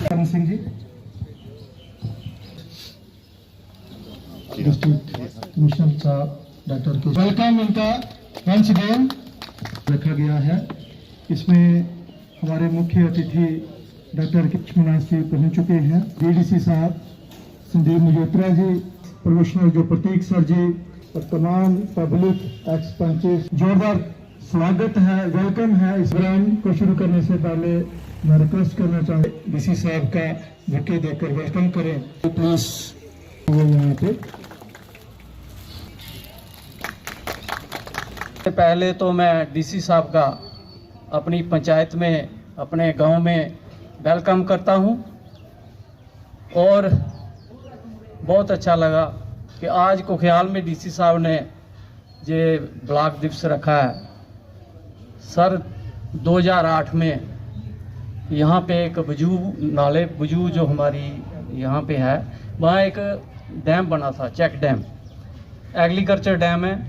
Karan Singh ji, district commissioner साहब doctor के welcome इनका वंस अगेन रखा गया है। इसमें हमारे मुख्य अतिथि डॉक्टर लक्ष्मण जी पहुंच चुके हैं, डीडीसी साहब संदीप मल्होत्रा जी, प्रोफेशनल जो प्रतीक सर जी और तमाम पब्लिक एक्स पंचेस, जोरदार स्वागत है, वेलकम है। इस प्रोग्राम को शुरू करने से पहले मैं रिक्वेस्ट करना चाहूँगा डीसी साहब का बुके देकर वेलकम करें प्लीज। यहाँ पे पहले तो मैं डीसी साहब का अपनी पंचायत में, अपने गांव में वेलकम करता हूं और बहुत अच्छा लगा कि आज कुख्याल में डीसी साहब ने ये ब्लॉक दिवस रखा है। सर 2008 में यहाँ पे एक बुजू जो हमारी यहाँ पे है, वहाँ एक डैम बना था, चेक डैम, एग्रीकल्चर डैम है।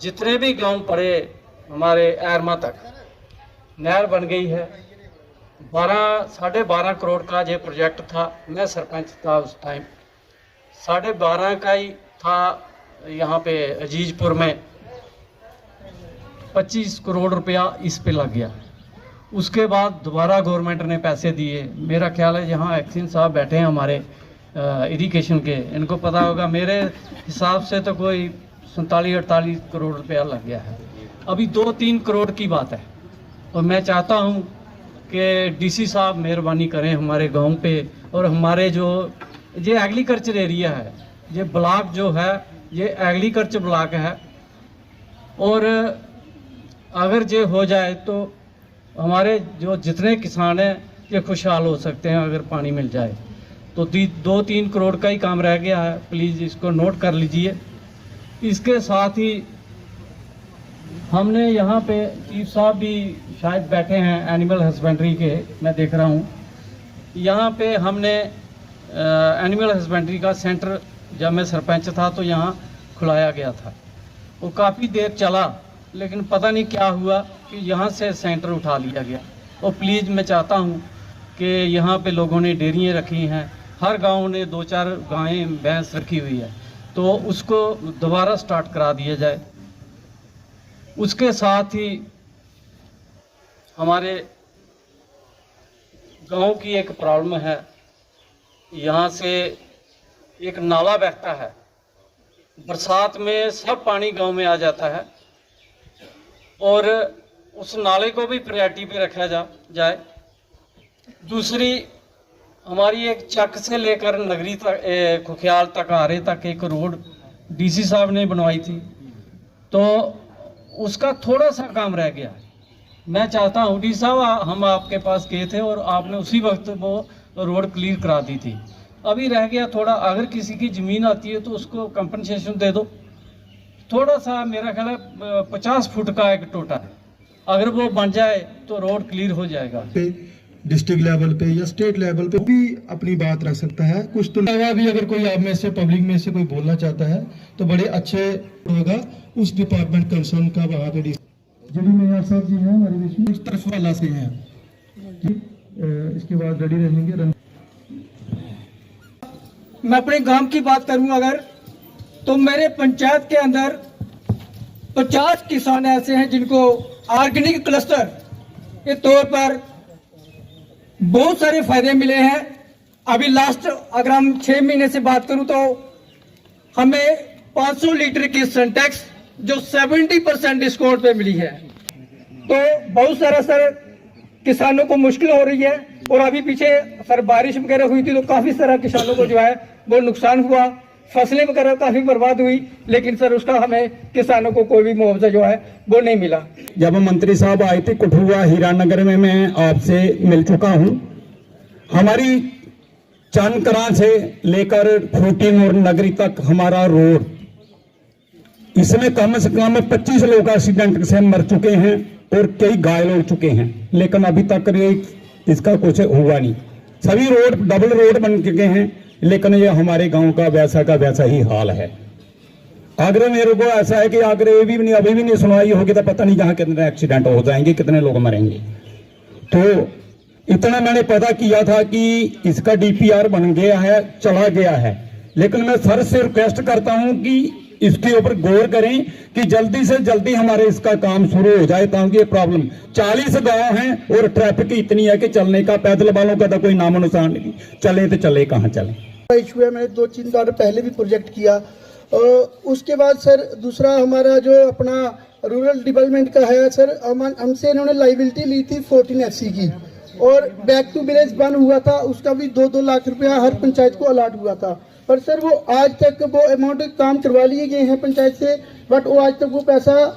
जितने भी गांव पड़े हमारे एरमा तक नहर बन गई है। 12.5 करोड़ का ये प्रोजेक्ट था। मैं सरपंच था उस टाइम। 12.5 का ही था। यहाँ पे अजीजपुर में 25 करोड़ रुपया इस पे लग गया। उसके बाद दोबारा गवर्नमेंट ने पैसे दिए। मेरा ख्याल है यहाँ एक्सिन साहब बैठे हैं हमारे इरिगेशन के, इनको पता होगा। मेरे हिसाब से तो कोई 47-48 करोड़ रुपया लग गया है। अभी 2-3 करोड़ की बात है। और मैं चाहता हूँ कि डीसी साहब मेहरबानी करें हमारे गांव पे, और हमारे जो ये एग्रीकल्चर एरिया है, ये ब्लॉक जो है ये एग्रीकल्चर ब्लॉक है। और अगर ये हो जाए तो हमारे जो जितने किसान हैं ये खुशहाल हो सकते हैं। अगर पानी मिल जाए तो 2-3 करोड़ का ही काम रह गया है। प्लीज़ इसको नोट कर लीजिए। इसके साथ ही हमने यहाँ पे चीफ साहब भी शायद बैठे हैं एनिमल हस्बेंड्री के, मैं देख रहा हूँ। यहाँ पे हमने एनिमल हस्बेंड्री का सेंटर जब मैं सरपंच था तो यहाँ खुलाया गया था। वो काफ़ी देर चला, लेकिन पता नहीं क्या हुआ कि यहाँ से सेंटर उठा लिया गया। और प्लीज़ मैं चाहता हूँ कि यहाँ पे लोगों ने डेयरियाँ रखी हैं, हर गांव ने 2-4 गायें भैंस रखी हुई है, तो उसको दोबारा स्टार्ट करा दिया जाए। उसके साथ ही हमारे गांव की एक प्रॉब्लम है। यहाँ से एक नाला बहता है, बरसात में सब पानी गांव में आ जाता है, और उस नाले को भी प्रायोरिटी पे रखा जाए। दूसरी हमारी एक चक से लेकर नगरी तक, खुख्याल तक, आरे तक एक रोड डीसी साहब ने बनवाई थी, तो उसका थोड़ा सा काम रह गया। मैं चाहता हूँ डी साहब, हम आपके पास गए थे और आपने उसी वक्त वो रोड क्लियर करा दी थी। अभी रह गया थोड़ा। अगर किसी की ज़मीन आती है तो उसको कंपनसेशन दे दो। थोड़ा सा मेरा ख्याल है 50 फुट का एक टोटा है, अगर वो बन जाए तो रोड क्लियर हो जाएगा। डिस्ट्रिक्ट लेवल पे या स्टेट लेवल पे भी अपनी बात रख सकता है। कुछ तो अलावा भी अगर कोई आप में से पब्लिक में से कोई बोलना चाहता है तो बड़े अच्छे होगा उस डिपार्टमेंट कंसर्न का वहाँ पे जडी मेयर साहब जी हैं हमारे बीच में, उस तरफ वाला से हैं। इसके बाद रेडी रहेंगे। मैं अपने गांव की बात करूं अगर, तो मेरे पंचायत के अंदर 50 किसान ऐसे हैं जिनको ऑर्गेनिक क्लस्टर के तौर पर बहुत सारे फायदे मिले हैं। अभी लास्ट अगर हम 6 महीने से बात करूं तो हमें 500 लीटर की सिंटेक्स जो 70% डिस्काउंट पे मिली है। तो बहुत सारा सर किसानों को मुश्किल हो रही है। और अभी पीछे सर बारिश वगैरह हुई थी तो काफी सारा किसानों को जो है वो नुकसान हुआ, फसलें वगैरह काफी बर्बाद हुई, लेकिन सर उसका हमें किसानों को कोई भी मुआवजा जो है वो नहीं मिला। जब मंत्री साहब आए थे कठुआ हीरानगर में, मैं आपसे मिल चुका हूं। हमारी चांदकरा से लेकर खूंटी और नगरी तक हमारा रोड, इसमें कम से कम 25 लोग एक्सीडेंट से मर चुके हैं और कई घायल हो चुके हैं, लेकिन अभी तक इसका कुछ हुआ नहीं। सभी रोड डबल रोड बन चुके हैं, लेकिन ये हमारे गांव का वैसा ही हाल है। अगर मेरे को ऐसा है कि अगर ये भी नहीं, अभी भी नहीं सुनवाई होगी तो पता नहीं जहां कितने एक्सीडेंट हो जाएंगे, कितने लोग मरेंगे। तो इतना मैंने पता किया था कि इसका डीपीआर बन गया है, चला गया है, लेकिन मैं सर से रिक्वेस्ट करता हूं कि इसके ऊपर गौर करें कि जल्दी से जल्दी हमारे इसका काम शुरू हो जाए, ताकि ये प्रॉब्लम 40 गांव हैं और ट्रैफिक इतनी है कि चलने का, पैदल वालों का तो कोई नामो निशान नहीं, चले तो चले कहाँ चले। इशू है, मैंने 2-3 बार पहले भी प्रोजेक्ट किया। उसके बाद सर दूसरा हमारा जो अपना रूरल डेवलपमेंट का है सर, हमसे इन्होंने लाइबिलिटी ली थी 14 FC की, और बैक टू विलेज बन हुआ था, उसका भी 2-2 लाख रुपया हर पंचायत को अलॉट हुआ था। पर सर वो आज तक वो अमाउंट काम करवा लिए गए हैं पंचायत से, बट वो आज तक वो पैसा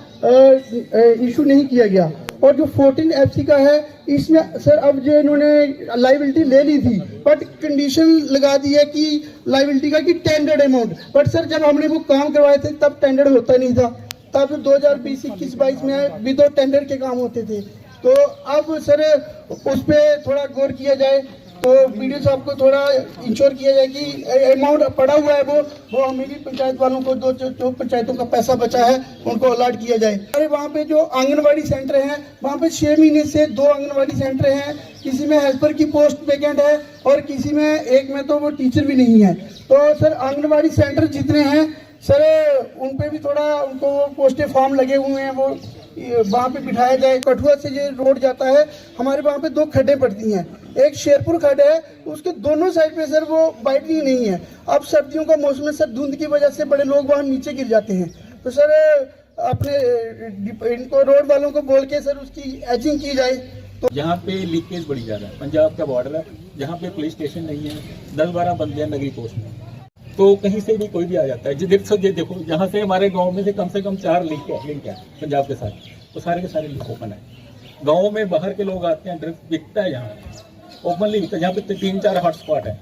इशू नहीं किया गया। और जो 14 FC का है इसमें सर अब जो इन्होंने लाइबिलिटी ले ली थी, बट कंडीशन लगा दी है कि लाइबिलिटी का कि टेंडर्ड अमाउंट, बट सर जब हमने वो काम करवाए थे तब टेंडर्ड होता नहीं था, तब 2020-21-22 में भी 2 टेंडर के काम होते थे। तो अब सर उस पर थोड़ा गौर किया जाए, तो वीडियो साहब को थोड़ा इंश्योर किया जाए कि अमाउंट पड़ा हुआ है वो हमें पंचायत वालों को जो पंचायतों का पैसा बचा है उनको अलॉट किया जाए। अरे वहाँ पे जो आंगनवाड़ी सेंटर हैं वहाँ पे 6 महीने से 2 आंगनवाड़ी सेंटर हैं, किसी में हेल्पर की पोस्ट वैकेंट है और किसी में एक में तो वो टीचर भी नहीं है। तो सर आंगनवाड़ी सेंटर जितने हैं सर उन पे भी थोड़ा उनको पोस्टें फॉर्म लगे हुए हैं, वो वहाँ पे बिठाया जाए। कठुआ से ये रोड जाता है, हमारे वहाँ पे 2 खड्डे पड़ती हैं, एक शेरपुर खड्ड है, उसके दोनों साइड पे सर वो वाइडनिंग नहीं है। अब सर्दियों का मौसम है सर, धुंध की वजह से बड़े लोग वहाँ नीचे गिर जाते हैं। तो सर अपने इनको रोड वालों को बोल के सर उसकी एचिंग की जाए। तो यहाँ पे लीकेज बड़ी ज़्यादा है, पंजाब का बॉर्डर है, जहाँ पे पुलिस स्टेशन नहीं है, 10-12 बंदे हैं नगरी पोस्ट में, तो कहीं से भी कोई भी आ जाता है। ये देखो यहाँ से हमारे गांव में से कम 4 लिंक है पंजाब के साथ, तो सारे के सारे लिंक ओपन है। गांव में बाहर के लोग आते हैं, ड्रग्स बिकता है यहाँ ओपनली बिकता है। यहाँ पे 3-4 हॉटस्पॉट है,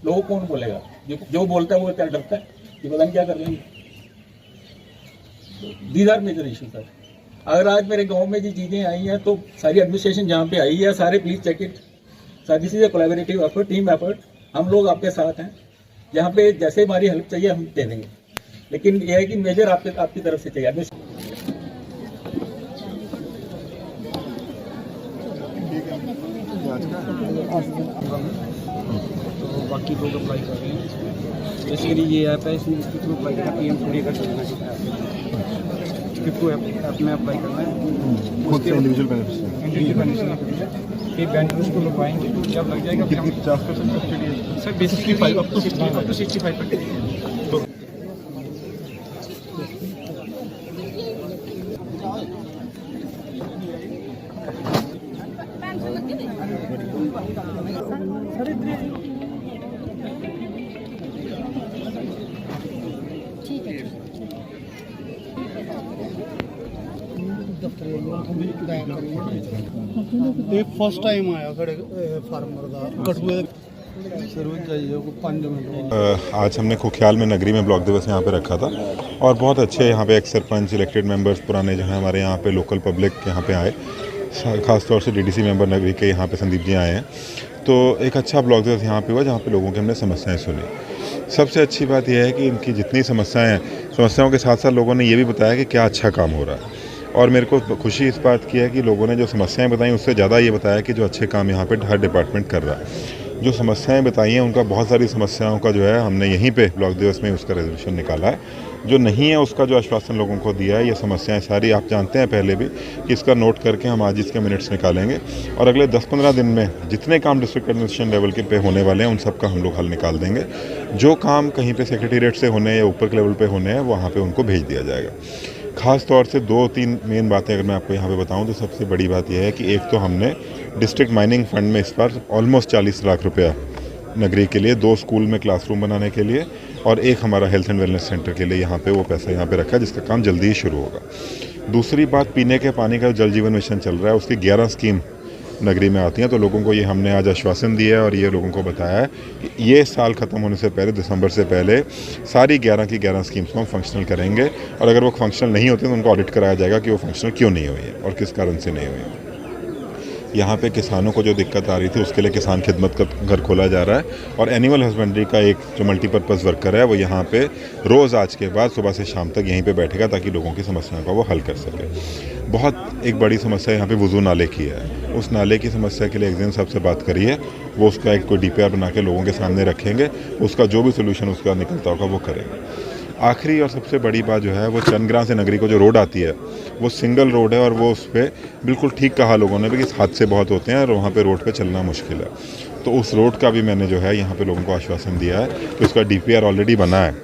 लोगों कौन बोलेगा, जो बोलता है वो क्या डरता है कि पता नहीं क्या कर रहे हैं। These are major issue sir. अगर आज मेरे गांव में ये चीज़ें आई हैं तो सारी एडमिनिस्ट्रेशन जहाँ पे आई है, सारे please check it sir, this is a collaborative effort, team effort. हम लोग आपके साथ हैं, यहाँ पे जैसे हमारी हेल्प चाहिए हम दे देंगे, लेकिन यह है कि मेजर आपकी तरफ से चाहिए। तो बाकी लोग अप्लाई कर रहे हैं। बेसिकली ये ऐप है, इसमें इसके थ्रू अप्लाई करना, PM थोड़ी का चलना है, इसके थ्रू ऐप में अप्लाई करना है, उसके इंडिविजुअल बेनिफिशियरी बैंक उसको लगवाएंगे, जब लग जाएगा फिर 50% subsidy sir, basically 5 up to 65%। ਇਹ ਫਸਟ ਟਾਈਮ ਆਇਆ ਸਾਡੇ ਫਾਰਮਰ ਦਾ ਕਠੂਏ सर्विस चाहिए को 5 मिनट। आज हमने खुख्याल में नगरी में ब्लॉक दिवस यहाँ पे रखा था और बहुत अच्छे यहाँ पे एक्स सरपंच, इलेक्टेड मेंबर्स पुराने जो हैं हमारे यहाँ पे, लोकल पब्लिक यहाँ पे आए, ख़ासतौर से DDC मेंबर नगरी के यहाँ पे संदीप जी आए हैं। तो एक अच्छा ब्लॉक दिवस यहाँ पे हुआ जहाँ पे लोगों की हमने समस्याएं सुनी। सबसे अच्छी बात यह है कि इनकी जितनी समस्याएं हैं, समस्याओं के साथ साथ लोगों ने ये भी बताया कि क्या अच्छा काम हो रहा है। और मेरे को खुशी इस बात की है कि लोगों ने जो समस्याएं बताई उससे ज़्यादा ये बताया कि जो अच्छे काम यहाँ पे हर डिपार्टमेंट कर रहा है। जो समस्याएं बताई हैं उनका, बहुत सारी समस्याओं का जो है हमने यहीं पे ब्लॉक दिवस में उसका रेजोल्यूशन निकाला है। जो नहीं है उसका जो आश्वासन लोगों को दिया है, ये समस्याएं सारी आप जानते हैं पहले भी कि इसका नोट करके हम आज इसके मिनट्स निकालेंगे और अगले 10-15 दिन में जितने काम डिस्ट्रिक्ट एडमिनिस्ट्रेशन लेवल के पे होने वाले हैं उन सब का हम लोग हल निकाल देंगे। जो काम कहीं पे सेक्रेटेरिएट से होने या ऊपर के लेवल पे होने हैं वहाँ पे उनको भेज दिया जाएगा। ख़ास तौर से 2-3 मेन बातें अगर मैं आपको यहाँ पे बताऊँ तो सबसे बड़ी बात यह है कि एक तो हमने डिस्ट्रिक्ट माइनिंग फंड में इस बार ऑलमोस्ट 40 लाख रुपया नगरी के लिए, 2 स्कूल में क्लासरूम बनाने के लिए और एक हमारा हेल्थ एंड वेलनेस सेंटर के लिए यहाँ पे वो पैसा यहाँ पे रखा है, जिसका काम जल्दी ही शुरू होगा। दूसरी बात, पीने के पानी का जल जीवन मिशन चल रहा है, उसकी 11 स्कीम नगरी में आती हैं। तो लोगों को ये हमने आज आश्वासन दिया है और ये लोगों को बताया है कि ये साल ख़त्म होने से पहले, दिसंबर से पहले सारी 11 की 11 स्कीम्स को हम फंक्शनल करेंगे और अगर वो फंक्शनल नहीं होती तो उनको ऑडिट कराया जाएगा कि वो फंक्शनल क्यों नहीं हुई है और किस कारण से नहीं हुई है। यहाँ पे किसानों को जो दिक्कत आ रही थी उसके लिए किसान खिदमत का घर खोला जा रहा है और एनिमल हस्बेंड्री का एक जो मल्टीपर्पज़ वर्कर है वो यहाँ पे रोज़ आज के बाद सुबह से शाम तक यहीं पे बैठेगा ताकि लोगों की समस्याओं का वो हल कर सके। बहुत एक बड़ी समस्या यहाँ पे वुज़ू नाले की है। उस नाले की समस्या के लिए एक्जिन साहब से बात करिए, वो उसका एक कोई DPR बना के लोगों के सामने रखेंगे, उसका जो भी सोल्यूशन उसका निकलता होगा वो करेंगे। आखिरी और सबसे बड़ी बात जो है वो चंदग्राम से नगरी को जो रोड आती है वो सिंगल रोड है और वो उस पर बिल्कुल ठीक कहा लोगों ने भी कि हादसे बहुत होते हैं और वहाँ पे रोड पे चलना मुश्किल है। तो उस रोड का भी मैंने जो है यहाँ पे लोगों को आश्वासन दिया है कि उसका DPR ऑलरेडी बना है,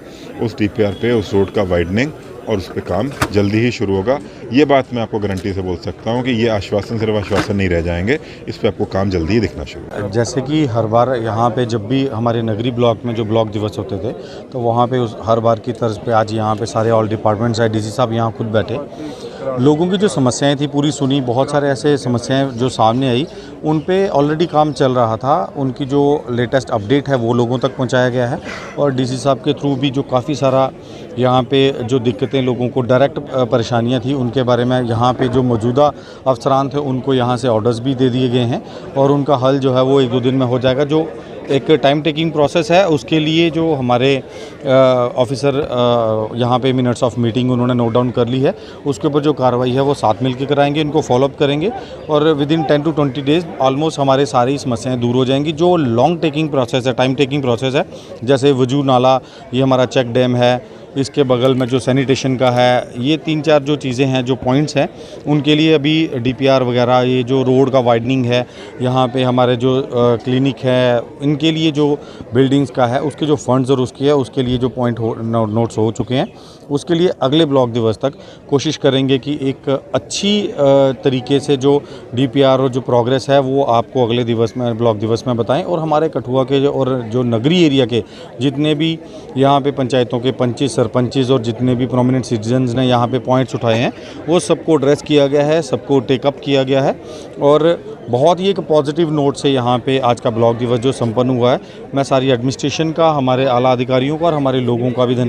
उस DPR पे उस रोड का वाइडनिंग और उस पर काम जल्दी ही शुरू होगा। ये बात मैं आपको गारंटी से बोल सकता हूँ कि ये आश्वासन सिर्फ आश्वासन नहीं रह जाएंगे, इस पर आपको काम जल्दी ही दिखना शुरू होगा। जैसे कि हर बार यहाँ पे जब भी हमारे नगरी ब्लॉक में जो ब्लॉक दिवस होते थे तो वहाँ पे उस हर बार की तर्ज पे आज यहाँ पे सारे ऑल डिपार्टमेंट्स है, DC साहब यहाँ खुद बैठे, लोगों की जो समस्याएं थी पूरी सुनी। बहुत सारे ऐसे समस्याएं जो सामने आई उन पे ऑलरेडी काम चल रहा था, उनकी जो लेटेस्ट अपडेट है वो लोगों तक पहुंचाया गया है और DC साहब के थ्रू भी जो काफ़ी सारा यहाँ पे जो दिक्कतें लोगों को डायरेक्ट परेशानियां थी उनके बारे में यहाँ पे जो मौजूदा अफसरान थे उनको यहाँ से ऑर्डर्स भी दे दिए गए हैं और उनका हल जो है वो 1-2 दिन में हो जाएगा। जो एक टाइम टेकिंग प्रोसेस है उसके लिए जो हमारे ऑफिसर यहाँ पे मिनट्स ऑफ मीटिंग उन्होंने नोट डाउन कर ली है, उसके ऊपर जो कार्रवाई है वो साथ मिलकर कराएंगे, इनको फॉलोअप करेंगे और with in 10 to 20 days almost हमारे सारी समस्याएं दूर हो जाएंगी। जो लॉन्ग टेकिंग प्रोसेस है, टाइम टेकिंग प्रोसेस है, जैसे वजू नाला, ये हमारा चेक डैम है, इसके बगल में जो सैनिटेशन का है, ये 3-4 जो चीज़ें हैं, जो पॉइंट्स हैं, उनके लिए अभी DPR वगैरह, ये जो रोड का वाइडनिंग है, यहाँ पे हमारे जो क्लिनिक है, इनके लिए जो बिल्डिंग्स का है उसके जो फंड्स और उसकी है उसके लिए जो पॉइंट नोट्स हो चुके हैं, उसके लिए अगले ब्लॉक दिवस तक कोशिश करेंगे कि एक अच्छी तरीके से जो DPR और जो प्रोग्रेस है वो आपको अगले दिवस में, ब्लॉक दिवस में बताएं। और हमारे कठुआ के और जो नगरी एरिया के जितने भी यहाँ पे पंचायतों के पंचिस, सरपंचिस और जितने भी प्रोमिनेंट सिटीजन्स ने यहाँ पे पॉइंट्स उठाए हैं वो सबको एड्रेस किया गया है, सबको टेकअप किया गया है और बहुत ही एक पॉजिटिव नोट से यहाँ पे आज का ब्लॉक दिवस जो संपन्न हुआ है। मैं सारी एडमिनिस्ट्रेशन का, हमारे आला अधिकारियों का और हमारे लोगों का भी धन्यवाद